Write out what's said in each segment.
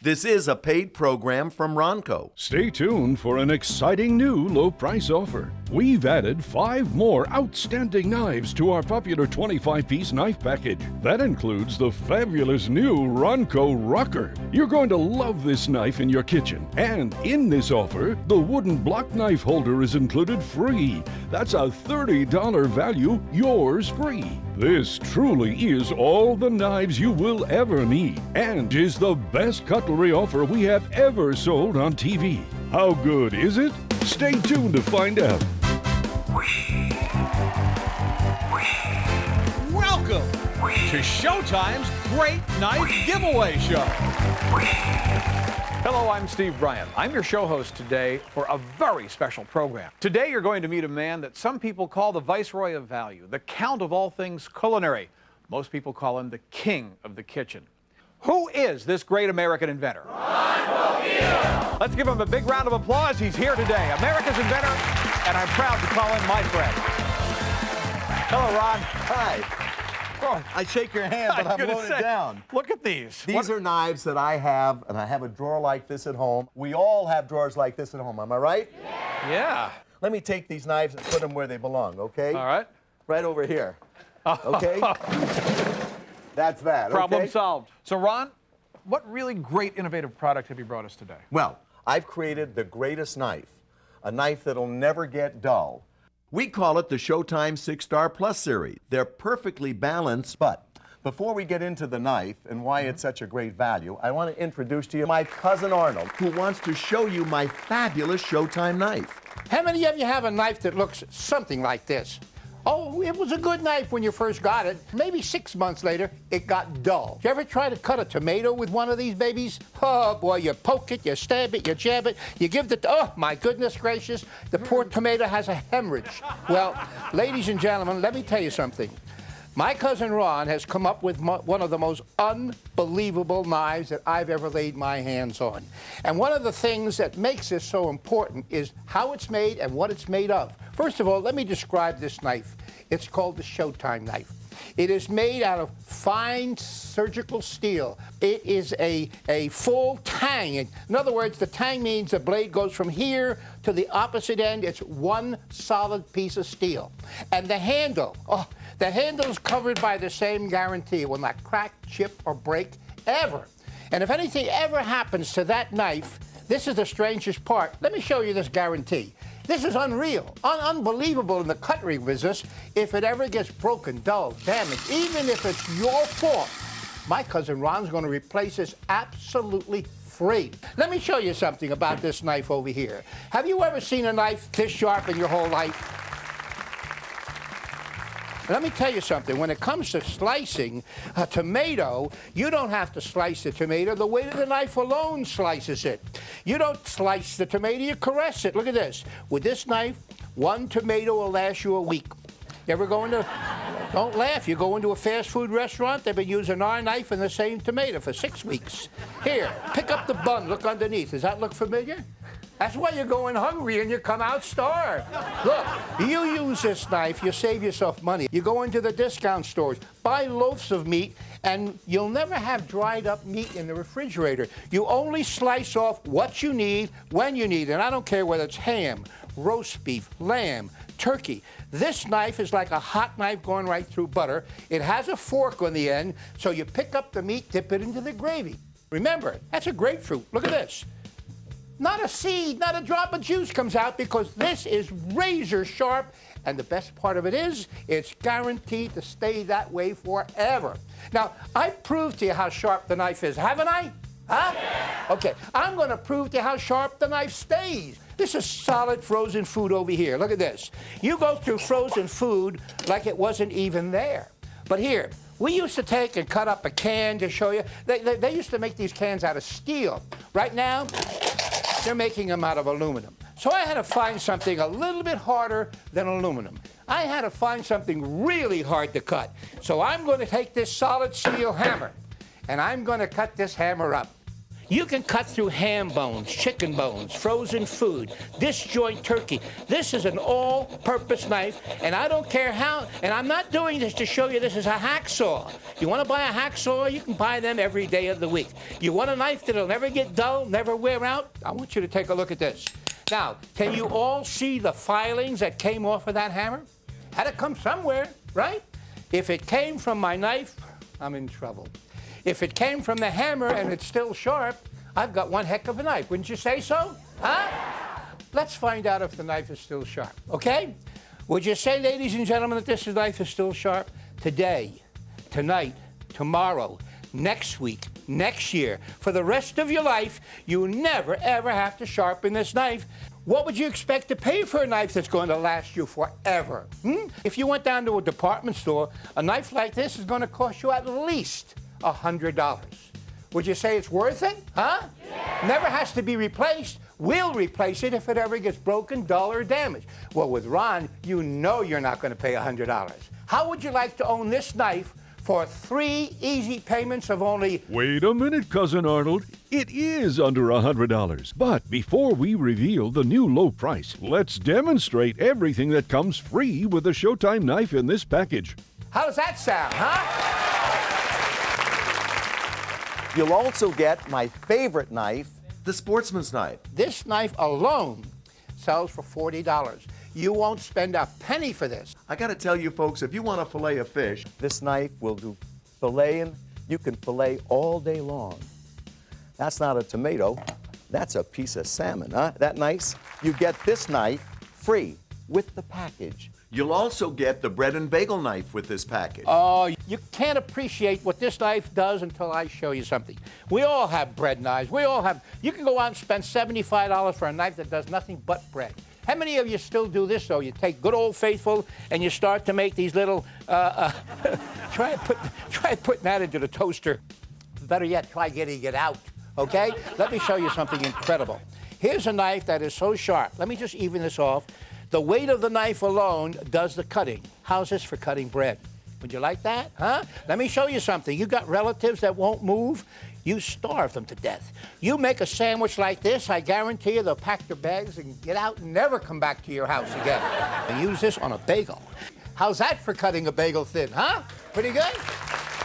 This is a paid program from Ronco. Stay tuned for an exciting new low-price offer. We've added 5 more outstanding knives to our popular 25-piece knife package. That includes the fabulous new Ronco Rocker. You're going to love this knife in your kitchen. And in this offer, the wooden block knife holder is included free. That's a $30 value, yours free. This truly is all the knives you will ever need, and is the best cutlery offer we have ever sold on TV. How good is it? Stay tuned to find out. Welcome to Showtime's Great Knife Giveaway Show. Hello, I'm Steve Bryant. I'm your show host today for a very special program. Today you're going to meet a man that some people call the Viceroy of Value, the Count of all things culinary. Most people call him the King of the Kitchen. Who is this great American inventor? Ronco! Let's give him a big round of applause. He's here today, America's inventor, and I'm proud to call him my friend. Hello, Ron. Hi. Oh, I shake your hand, but I'm loaded down. Look at these. These are knives that I have, and I have a drawer like this at home. We all have drawers like this at home, am I right? Yeah. Let me take these knives and put them where they belong, okay? All right. Right over here, okay? That's that, Problem okay? solved. So, Ron, what really great innovative product have you brought us today? Well, I've created the greatest knife, a knife that'll never get dull. We call it the Showtime 6-Star Plus series. They're perfectly balanced, but before we get into the knife and why it's such a great value, I want to introduce to you my cousin Arnold, who wants to show you my fabulous Showtime knife. How many of you have a knife that looks something like this? Oh, it was a good knife when you first got it. Maybe 6 months later, it got dull. Did you ever try to cut a tomato with one of these babies? Oh, boy, you poke it, you stab it, you jab it, you give the, oh, my goodness gracious, the poor tomato has a hemorrhage. Well, ladies and gentlemen, let me tell you something. My cousin Ron has come up with one of the most unbelievable knives that I've ever laid my hands on. And one of the things that makes this so important is how it's made and what it's made of. First of all, let me describe this knife. It's called the Showtime knife. It is made out of fine surgical steel. It is a full tang. In other words, the tang means the blade goes from here to the opposite end. It's one solid piece of steel. And the handle, the handle is covered by the same guarantee. It will not crack, chip, or break ever. And if anything ever happens to that knife, this is the strangest part. Let me show you this guarantee. This is unreal, unbelievable in the cutlery business. If it ever gets broken, dull, damaged, even if it's your fault, my cousin Ron's going to replace this absolutely free. Let me show you something about this knife over here. Have you ever seen a knife this sharp in your whole life? Let me tell you something. When it comes to slicing a tomato, you don't have to slice the tomato. The weight of the knife alone slices it. You don't slice the tomato, you caress it. Look at this. With this knife, one tomato will last you a week. You ever go into, don't laugh, you go into a fast food restaurant, they've been using our knife and the same tomato for 6 weeks. Here, pick up the bun, look underneath. Does that look familiar? That's why you're going hungry and you come out starved. Look, you use this knife, you save yourself money. You go into the discount stores, buy loaves of meat, and you'll never have dried up meat in the refrigerator. You only slice off what you need, when you need, and I don't care whether it's ham, roast beef, lamb, turkey. This knife is like a hot knife going right through butter. It has a fork on the end, so you pick up the meat, dip it into the gravy. Remember, that's a grapefruit. Look at this. Not a seed, not a drop of juice comes out because this is razor sharp. And the best part of it is, it's guaranteed to stay that way forever. Now, I proved to you how sharp the knife is, haven't I? Huh? Yeah. Okay, I'm going to prove to you how sharp the knife stays. This is solid frozen food over here. Look at this. You go through frozen food like it wasn't even there. But here, we used to take and cut up a can to show you. They used to make these cans out of steel. Right now, they're making them out of aluminum. So I had to find something a little bit harder than aluminum. I had to find something really hard to cut. So I'm going to take this solid steel hammer, and I'm going to cut this hammer up. You can cut through ham bones, chicken bones, frozen food, disjoint turkey. This is an all-purpose knife, and I don't care how, and I'm not doing this to show you this is a hacksaw. You want to buy a hacksaw, you can buy them every day of the week. You want a knife that'll never get dull, never wear out? I want you to take a look at this. Now, can you all see the filings that came off of that hammer? Had to come somewhere, right? If it came from my knife, I'm in trouble. If it came from the hammer and it's still sharp, I've got one heck of a knife. Wouldn't you say so? Huh? Let's find out if the knife is still sharp, okay? Would you say, ladies and gentlemen, that this knife is still sharp? Today, tonight, tomorrow, next week, next year, for the rest of your life, you never, ever have to sharpen this knife. What would you expect to pay for a knife that's going to last you forever? If you went down to a department store, a knife like this is going to cost you at least $100. Would you say it's worth it? Huh? Yeah. Never has to be replaced. We'll replace it if it ever gets broken, dull, or damaged. Well, with Ron, you know you're not going to pay $100. How would you like to own this knife for 3 easy payments of only... Wait a minute, Cousin Arnold. It is under $100. But before we reveal the new low price, let's demonstrate everything that comes free with the Showtime knife in this package. How does that sound, huh? You'll also get my favorite knife, the sportsman's knife. This knife alone sells for $40. You won't spend a penny for this. I gotta tell you folks, if you want to fillet a fish, this knife will do filleting. You can fillet all day long. That's not a tomato, that's a piece of salmon, huh? That nice? You get this knife free with the package. You'll also get the bread and bagel knife with this package. Oh, you can't appreciate what this knife does until I show you something. We all have bread knives. You can go out and spend $75 for a knife that does nothing but bread. How many of you still do this, though? You take good old faithful and you start to make these little, try putting that into the toaster. Better yet, try getting it out, okay? Let me show you something incredible. Here's a knife that is so sharp. Let me just even this off. The weight of the knife alone does the cutting. How's this for cutting bread? Would you like that, huh? Let me show you something. You got relatives that won't move? You starve them to death. You make a sandwich like this, I guarantee you they'll pack their bags and get out and never come back to your house again. And use this on a bagel. How's that for cutting a bagel thin, huh? Pretty good?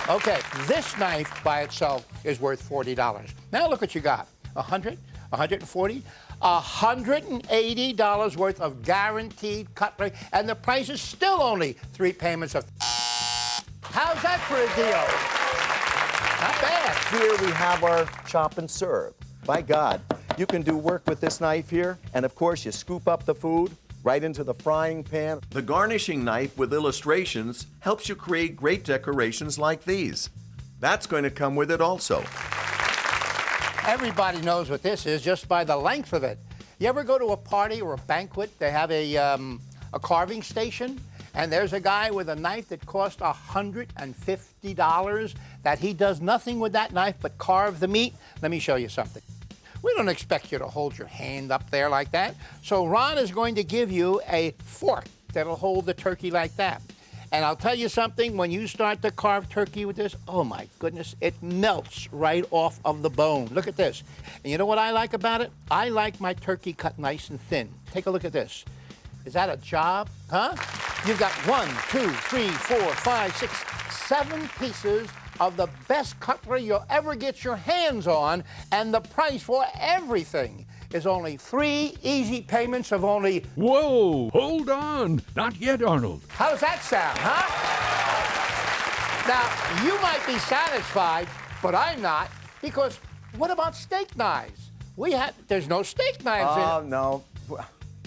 Okay, this knife by itself is worth $40. Now look what you got. 100, 140, $180 worth of guaranteed cutlery, and the price is still only 3 payments of... How's that for a deal? Not bad. Here we have our chop and serve. By God, you can do work with this knife here, and of course you scoop up the food right into the frying pan. The garnishing knife with illustrations helps you create great decorations like these. That's going to come with it also. Everybody knows what this is just by the length of it. You ever go to a party or a banquet, they have a carving station, and there's a guy with a knife that costs $150 that he does nothing with that knife but carve the meat? Let me show you something. We don't expect you to hold your hand up there like that. So Ron is going to give you a fork that'll hold the turkey like that. And I'll tell you something, when you start to carve turkey with this, oh my goodness, it melts right off of the bone. Look at this. And you know what I like about it? I like my turkey cut nice and thin. Take a look at this. Is that a job? Huh? You've got 1, 2, 3, 4, 5, 6, 7 pieces of the best cutlery you'll ever get your hands on, and the price for everything is only 3 easy payments of only... Whoa, hold on. Not yet, Arnold. How does that sound, huh? Now, you might be satisfied, but I'm not, because what about steak knives? There's no steak knives in it. Oh, no.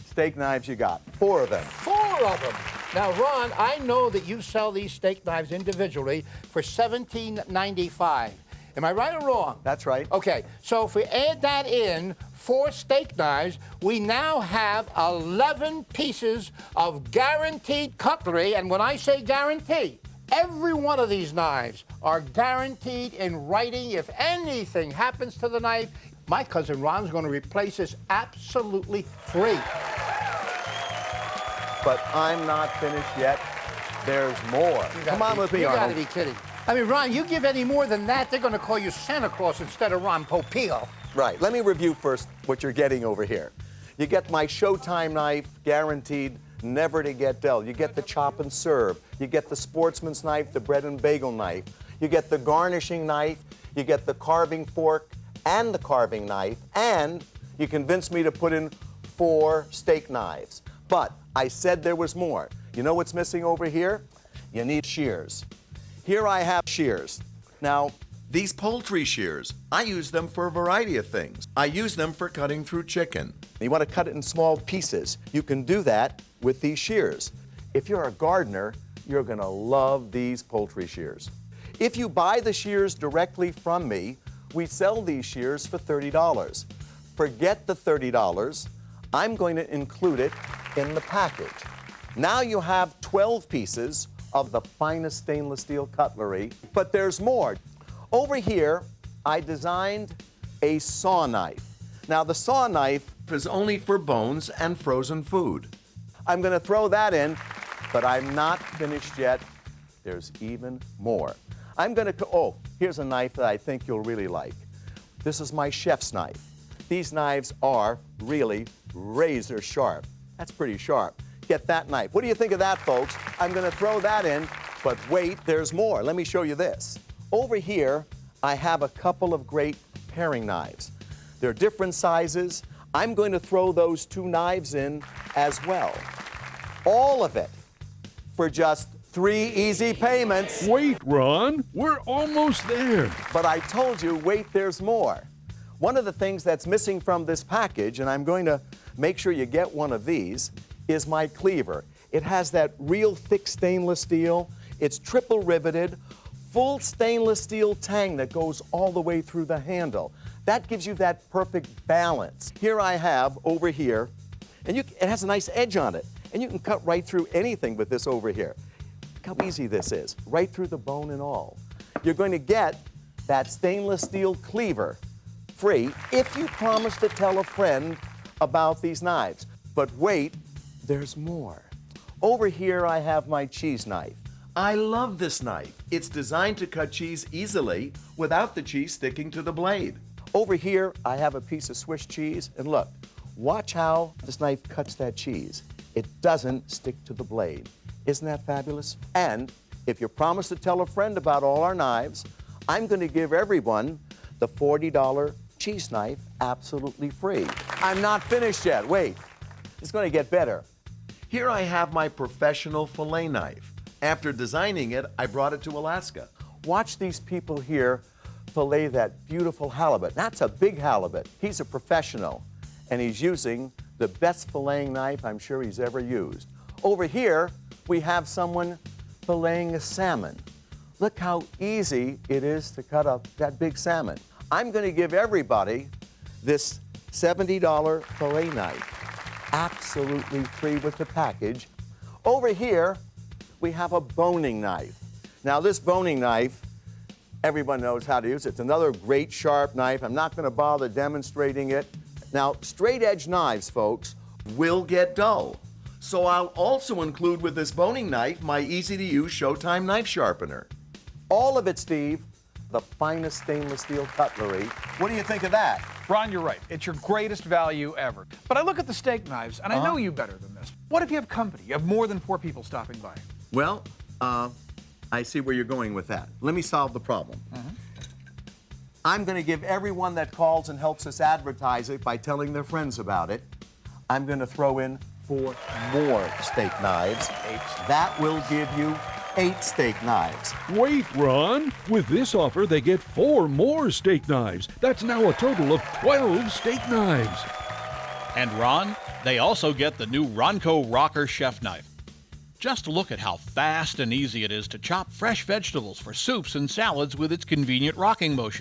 Steak knives you got. 4 of them. 4 of them. Now, Ron, I know that you sell these steak knives individually for $17.95. Am I right or wrong? That's right. Okay, so if we add that in, 4 steak knives, we now have 11 pieces of guaranteed cutlery. And when I say guarantee, every one of these knives are guaranteed in writing. If anything happens to the knife, my cousin Ron's going to replace this absolutely free. But I'm not finished yet. There's more. Come on with me, Arnold. You got to be kidding. I mean, Ron, you give any more than that, they're going to call you Santa Claus instead of Ron Popeil. Right, let me review first what you're getting over here. You get my Showtime knife, guaranteed never to get dull. You get the chop and serve. You get the sportsman's knife, the bread and bagel knife. You get the garnishing knife. You get the carving fork and the carving knife. And you convinced me to put in 4 steak knives. But I said there was more. You know what's missing over here? You need shears. Here I have shears. Now, these poultry shears, I use them for a variety of things. I use them for cutting through chicken. You want to cut it in small pieces. You can do that with these shears. If you're a gardener, you're going to love these poultry shears. If you buy the shears directly from me, we sell these shears for $30. Forget the $30. I'm going to include it in the package. Now you have 12 pieces of the finest stainless steel cutlery, but there's more. Over here, I designed a saw knife. Now, the saw knife is only for bones and frozen food. I'm going to throw that in, but I'm not finished yet. There's even more. I'm going to, oh, here's a knife that I think you'll really like. This is my chef's knife. These knives are really razor sharp. That's pretty sharp. Get that knife. What do you think of that, folks? I'm going to throw that in, but wait, there's more. Let me show you this. Over here, I have a couple of great paring knives. They're different sizes. I'm going to throw those 2 knives in as well. All of it for just 3 easy payments. Wait, Ron, we're almost there. But I told you, wait, there's more. One of the things that's missing from this package, and I'm going to make sure you get one of these, is my cleaver. It has that real thick stainless steel. It's triple riveted, full stainless steel tang that goes all the way through the handle. That gives you that perfect balance. Here I have over here, and it has a nice edge on it, and you can cut right through anything with this over here. Look how easy this is, right through the bone and all. You're going to get that stainless steel cleaver free if you promise to tell a friend about these knives. But wait, there's more. Over here I have my cheese knife. I love this knife. It's designed to cut cheese easily without the cheese sticking to the blade. Over here I have a piece of Swiss cheese, and look, watch how this knife cuts that cheese. It doesn't stick to the blade. Isn't that fabulous? And if you promise to tell a friend about all our knives, I'm going to give everyone the $40 cheese knife absolutely free. I'm not finished yet. Wait, it's going to get better. Here I have my professional fillet knife. After designing it, I brought it to Alaska. Watch these people here fillet that beautiful halibut. That's a big halibut. He's a professional, and he's using the best filleting knife I'm sure he's ever used. Over here, we have someone filleting a salmon. Look how easy it is to cut up that big salmon. I'm going to give everybody this $70 fillet knife absolutely free with the package. Over here, we have a boning knife. Now, this boning knife, everyone knows how to use it. It's another great sharp knife. I'm not going to bother demonstrating it. Now, straight edge knives, folks, will get dull. So I'll also include with this boning knife my easy-to-use Showtime knife sharpener. All of it, Steve, the finest stainless steel cutlery. What do you think of that? Ron, you're right. It's your greatest value ever. But I look at the steak knives, and I know you better than this. What if you have company? You have more than 4 people stopping by. Well, I see where you're going with that. Let me solve the problem. I'm going to give everyone that calls and helps us advertise it by telling their friends about it. I'm going to throw in 4 more steak knives. That will give you 8 steak knives. Wait, Ron. With this offer, they get 4 more steak knives. That's now a total of 12 steak knives. And Ron, they also get the new Ronco Rocker Chef Knife. Just look at how fast and easy it is to chop fresh vegetables for soups and salads with its convenient rocking motion.